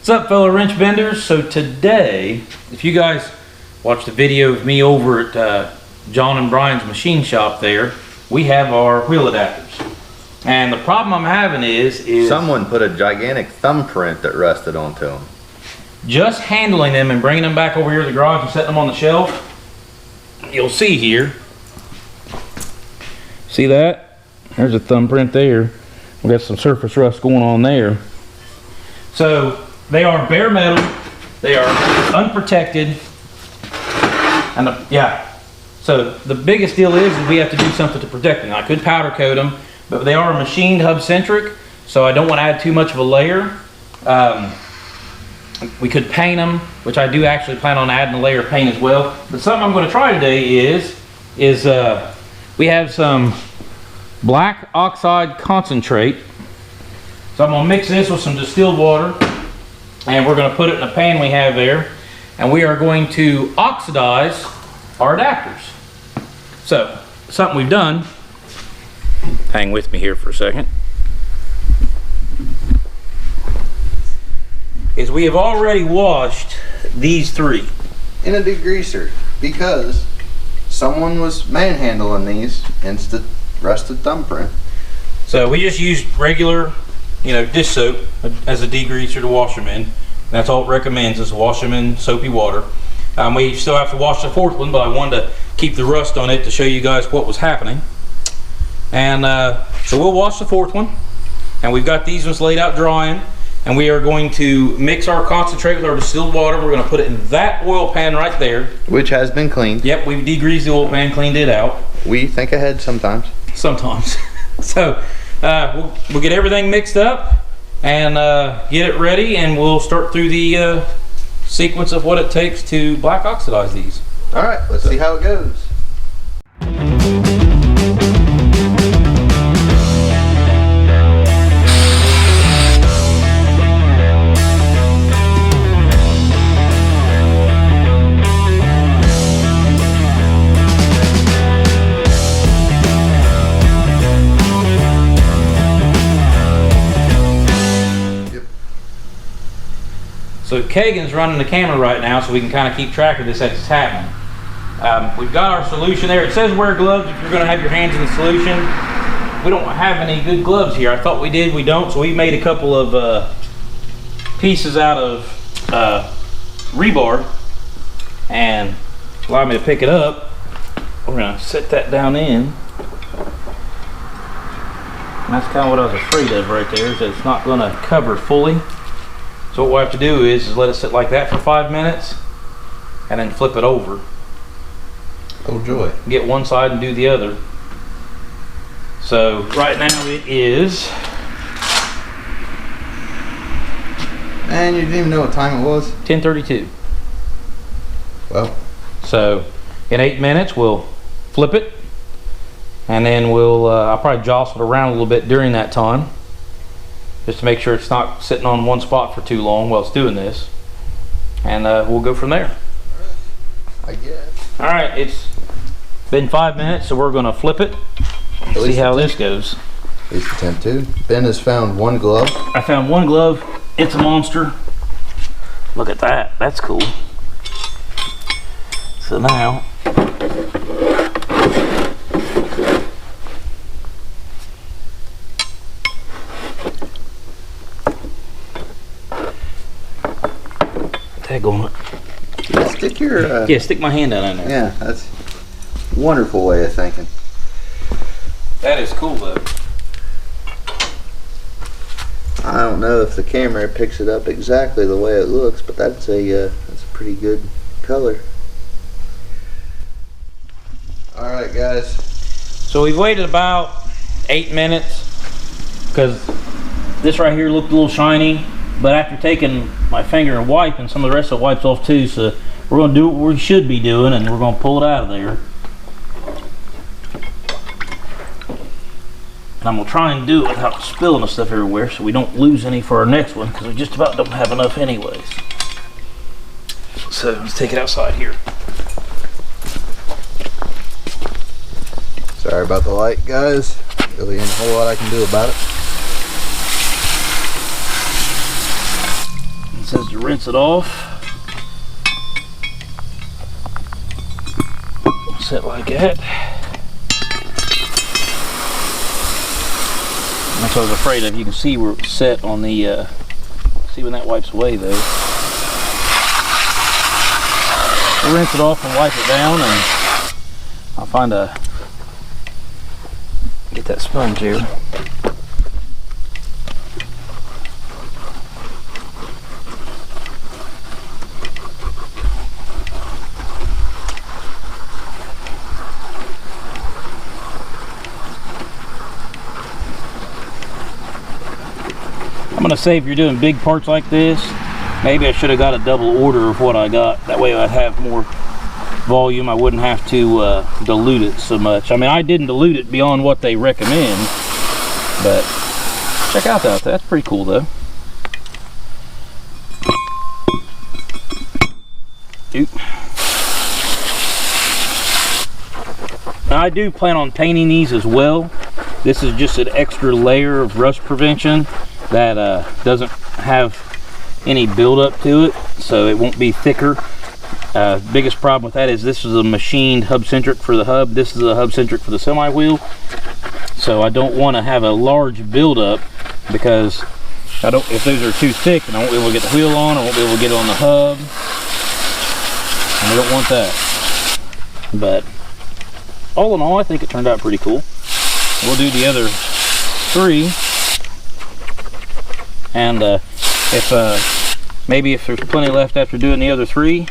What's up, fellow wrench benders? So today, if you guys watched the video of me over at John and Brian's machine shop there, we have our wheel adapters. And the problem I'm having is someone put a gigantic thumbprint that rusted onto them. Just handling them and bringing them back over here to the garage and setting them on the shelf. You'll see here. See that? There's a thumbprint there. We got some surface rust going on there. So they are bare metal. They are unprotected. And so the biggest deal is we have to do something to protect them. I could powder coat them, but they are machined hub centric, so I don't want to add too much of a layer. We could paint them, which I do actually plan on adding a layer of paint as well. But something I'm going to try today is we have some black oxide concentrate. So I'm going to mix this with some distilled water, and we're going to put it in a pan we have there, and we are going to oxidize our adapters. So something we've done, hang with me here for a second, is we have already washed these three in a degreaser because someone was manhandling these against the rusted thumbprint. So we just used regular, dish soap as a degreaser to wash them in. That's all it recommends, is wash them in soapy water. We still have to wash the fourth one, but I wanted to keep the rust on it to show you guys what was happening. And so we'll wash the fourth one, and we've got these ones laid out drying, and we are going to mix our concentrate with our distilled water. We're going to put it in that oil pan right there, which has been cleaned. Yep, we've degreased the oil pan, cleaned it out. We think ahead sometimes. So we'll get everything mixed up and get it ready, and we'll start through the sequence of what it takes to black oxidize these. All right, let's see how it goes. So Kagan's running the camera right now, so we can kind of keep track of this as it's happening. We've got our solution there. It says wear gloves if you're going to have your hands in the solution. We don't have any good gloves here. I thought we did, we don't. So we made a couple of pieces out of rebar, and allow me to pick it up. We're going to set that down in. And that's kind of what I was afraid of right there, is that it's not going to cover fully. So what we'll have to do is let it sit like that for 5 minutes, and then flip it over. Oh joy. Get one side and do the other. So right now it is... Man, you didn't even know what time it was? 10:32. Well. So in 8 minutes we'll flip it, and then I'll probably jostle it around a little bit during that time, just to make sure it's not sitting on one spot for too long while it's doing this. And we'll go from there. I guess. All right, it's been 5 minutes, so we're gonna flip it and see how this goes. At least attempt to. Ben has found one glove. I found one glove. It's a monster. Look at that, that's cool. So now, tag on it. Stick your... yeah, stick my hand down in there. Yeah, that's a wonderful way of thinking. That is cool though. I don't know if the camera picks it up exactly the way it looks, but that's a pretty good color. All right, guys. So we've waited about 8 minutes because this right here looked a little shiny, but after taking my finger and wiping, some of the rest of the wipes off too, so we're going to do what we should be doing, and we're going to pull it out of there. And I'm going to try and do it without spilling the stuff everywhere so we don't lose any for our next one, because we just about don't have enough anyways. So let's take it outside here. Sorry about the light, guys. Really ain't a whole lot I can do about it. It says rinse it off. Set like that. That's what I was afraid of. You can see where it's set on the, see when that wipes away though. We'll rinse it off and wipe it down, and I'll find a, get that sponge here. I'm gonna say if you're doing big parts like this, maybe I should have got a double order of what I got. That way I'd have more volume. I wouldn't have to dilute it so much. I mean, I didn't dilute it beyond what they recommend, but check out that. That's pretty cool though. Oop. Now, I do plan on painting these as well. This is just an extra layer of rust prevention that doesn't have any buildup to it, so it won't be thicker. Biggest problem with that is this is a machined hub centric for the hub. This is a hub centric for the semi wheel, so I don't want to have a large buildup, because I don't. If those are too thick, then I won't be able to get the wheel on. I won't be able to get it on the hub, and I don't want that. But all in all, I think it turned out pretty cool. We'll do the other 3. And maybe if there's plenty left after doing the other 3,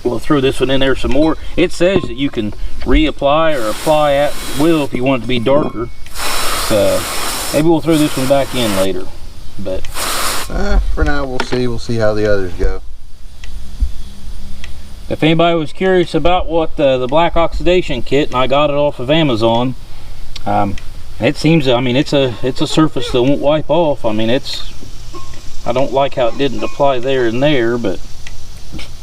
we'll throw this one in there some more. It says that you can reapply or apply at will if you want it to be darker. So maybe we'll throw this one back in later. But for now, we'll see. We'll see how the others go. If anybody was curious about what the black oxidation kit, and I got it off of Amazon, it seems, I mean, it's a surface that won't wipe off. I mean, I don't like how it didn't apply there and there, but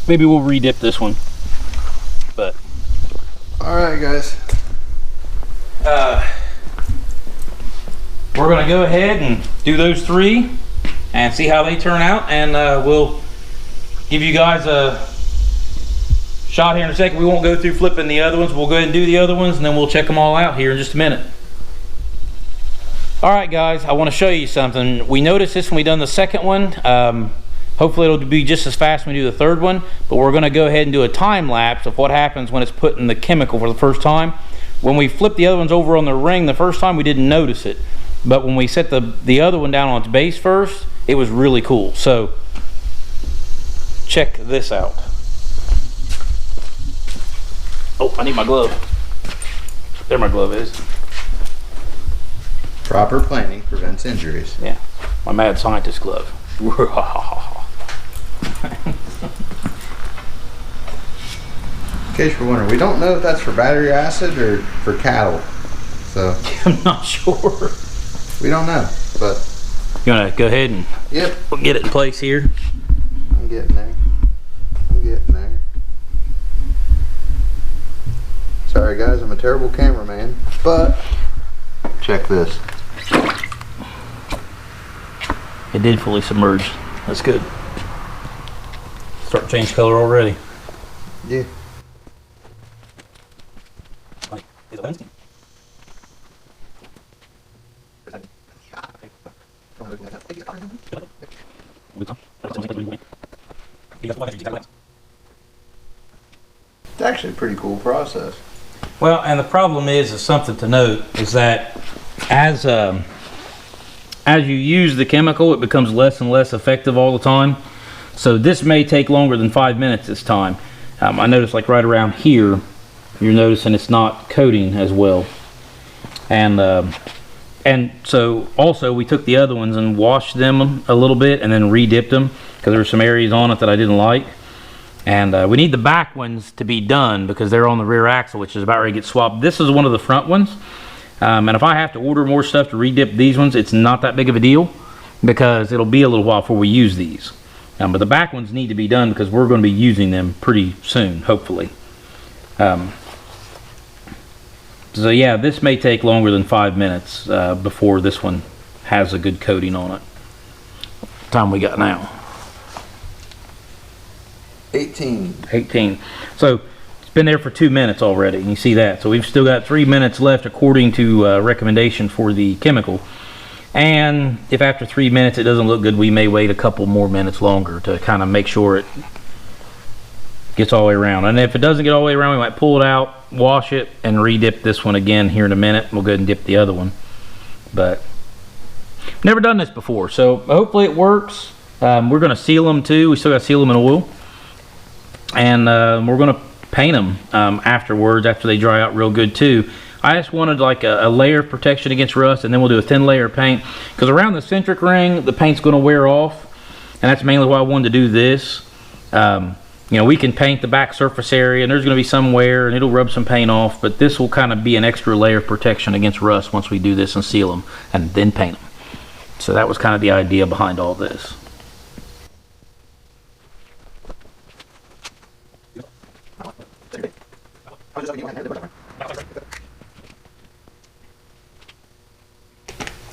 maybe we'll redip this one. But all right, guys, we're gonna go ahead and do those 3 and see how they turn out, and we'll give you guys a shot here in a second. We won't go through flipping the other ones. We'll go ahead and do the other ones, and then we'll check them all out here in just a minute. All right, guys, I want to show you something. We noticed this when we done the second one. Hopefully it'll be just as fast when we do the third one, but we're going to go ahead and do a time lapse of what happens when it's put in the chemical for the first time. When we flipped the other ones over on the ring the first time, we didn't notice it, but when we set the other one down on its base first, it was really cool. So check this out. Oh, I need my glove. There my glove is. Proper planning prevents injuries. Yeah, my mad scientist glove. In case you're wondering, we don't know if that's for battery acid or for cattle. So I'm not sure. We don't know, but you wanna go ahead and we'll get it in place here. I'm getting there. Sorry guys, I'm a terrible cameraman, but check this. It did fully submerge. That's good. Start to change color already. Yeah. It's actually a pretty cool process. Well, and the problem is something to note, is that as you use the chemical, it becomes less and less effective all the time. So this may take longer than 5 minutes this time. I noticed like right around here, you're noticing it's not coating as well. And so also we took the other ones and washed them a little bit and then re-dipped them, because there were some areas on it that I didn't like. And we need the back ones to be done because they're on the rear axle, which is about ready to get swapped. This is one of the front ones. And if I have to order more stuff to re-dip these ones, it's not that big of a deal, because it'll be a little while before we use these. But the back ones need to be done because we're going to be using them pretty soon, hopefully. So yeah, this may take longer than 5 minutes before this one has a good coating on it. What time we got now? 18. 18. So it's been there for 2 minutes already, and you see that. So we've still got 3 minutes left according to recommendation for the chemical. And if after 3 minutes it doesn't look good, we may wait a couple more minutes longer to kind of make sure it gets all the way around. And if it doesn't get all the way around, we might pull it out, wash it, and re-dip this one again here in a minute. We'll go ahead and dip the other one. But never done this before, so hopefully it works. We're going to seal them too. We still got to seal them in oil. And we're going to paint them afterwards, after they dry out real good too. I just wanted like a layer of protection against rust, and then we'll do a thin layer of paint, because around the centric ring the paint's going to wear off, and that's mainly why I wanted to do this. You know, we can paint the back surface area, and there's going to be some wear and it'll rub some paint off, but this will kind of be an extra layer of protection against rust once we do this and seal them and then paint them. So that was kind of the idea behind all this.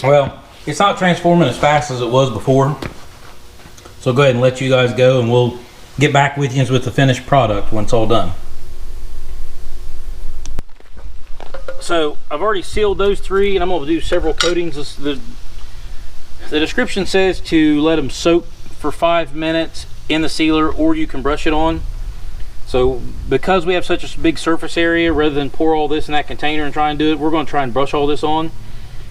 Well, it's not transforming as fast as it was before, so go ahead and let you guys go, and we'll get back with you with the finished product when it's all done. So I've already sealed those 3, and I'm going to do several coatings. The description says to let them soak for 5 minutes in the sealer, or you can brush it on. So because we have such a big surface area, rather than pour all this in that container and try and do it, we're going to try and brush all this on.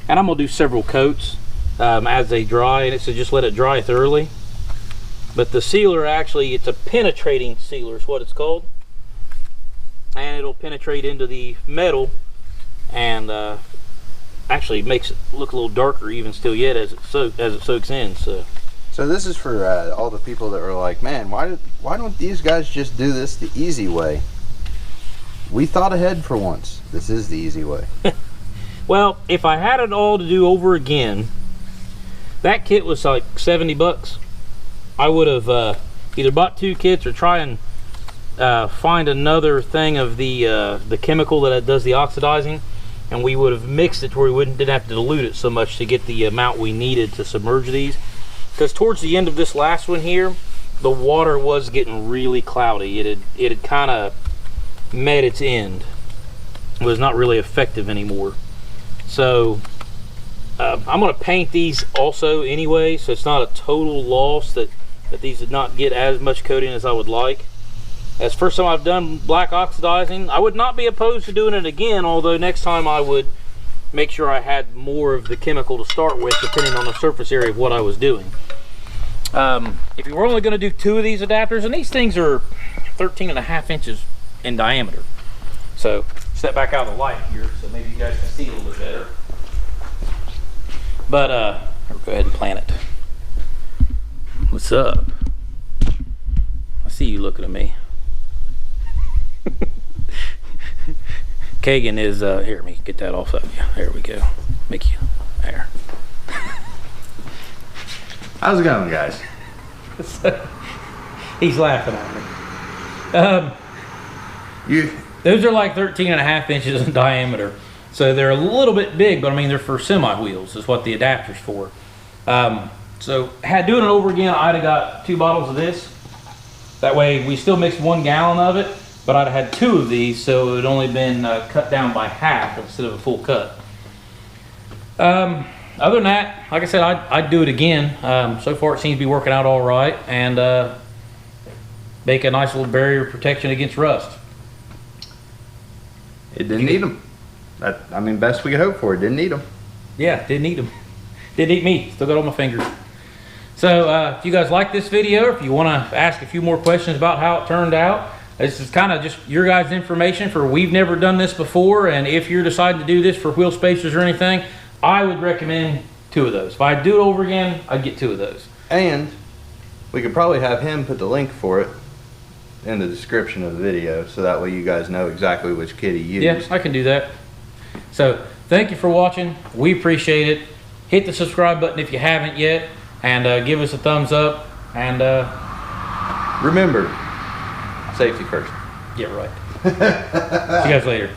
And I'm going to do several coats as they dry, and it's to just let it dry thoroughly. But the sealer, actually, it's a penetrating sealer is what it's called. And it'll penetrate into the metal, and actually makes it look a little darker even still yet as it soaks in. So this is for all the people that were like, man, why don't these guys just do this the easy way? We thought ahead for once. This is the easy way. Well, if I had it all to do over again, that kit was like 70 bucks. I would have either bought 2 kits or try and find another thing of the chemical that does the oxidizing, and we would have mixed it to where we didn't have to dilute it so much to get the amount we needed to submerge these. Because towards the end of this last one here, the water was getting really cloudy. It had kind of met its end. It was not really effective anymore. So I'm going to paint these also anyway, so it's not a total loss that these did not get as much coating as I would like. As first time I've done black oxidizing, I would not be opposed to doing it again, although next time I would make sure I had more of the chemical to start with, depending on the surface area of what I was doing. If you were only going to do 2 of these adapters, and these things are 13.5 inches in diameter, so step back out of the light here so maybe you guys can see a little bit better. But I'll go ahead and plant it. What's up? I see you looking at me. Kagan is here, let me get that off of you. There we go. Make you there. How's it going, guys? He's laughing at me. Those are like 13.5 inches in diameter, so they're a little bit big, but I mean they're for semi wheels is what the adapter's for. So had doing it over again, I'd have got 2 bottles of this. That way we still mixed 1 gallon of it, but I'd have had 2 of these, so it would only been cut down by half instead of a full cut. Other than that, like I said, I'd do it again. So far it seems to be working out all right, and make a nice little barrier protection against rust. It didn't need them. I mean, best we could hope for. It didn't need them. Yeah, didn't eat them. Didn't eat me. Still got all my fingers. So if you guys like this video, or if you want to ask a few more questions about how it turned out, this is kind of just your guys' information for we've never done this before, and if you're deciding to do this for wheel spacers or anything, I would recommend 2 of those. If I do it over again, I'd get 2 of those. And we could probably have him put the link for it in the description of the video, so that way you guys know exactly which kit he used. Yeah, I can do that. So thank you for watching. We appreciate it. Hit the subscribe button if you haven't yet, and give us a thumbs up. And remember, safety first. Yeah, right. See you guys later.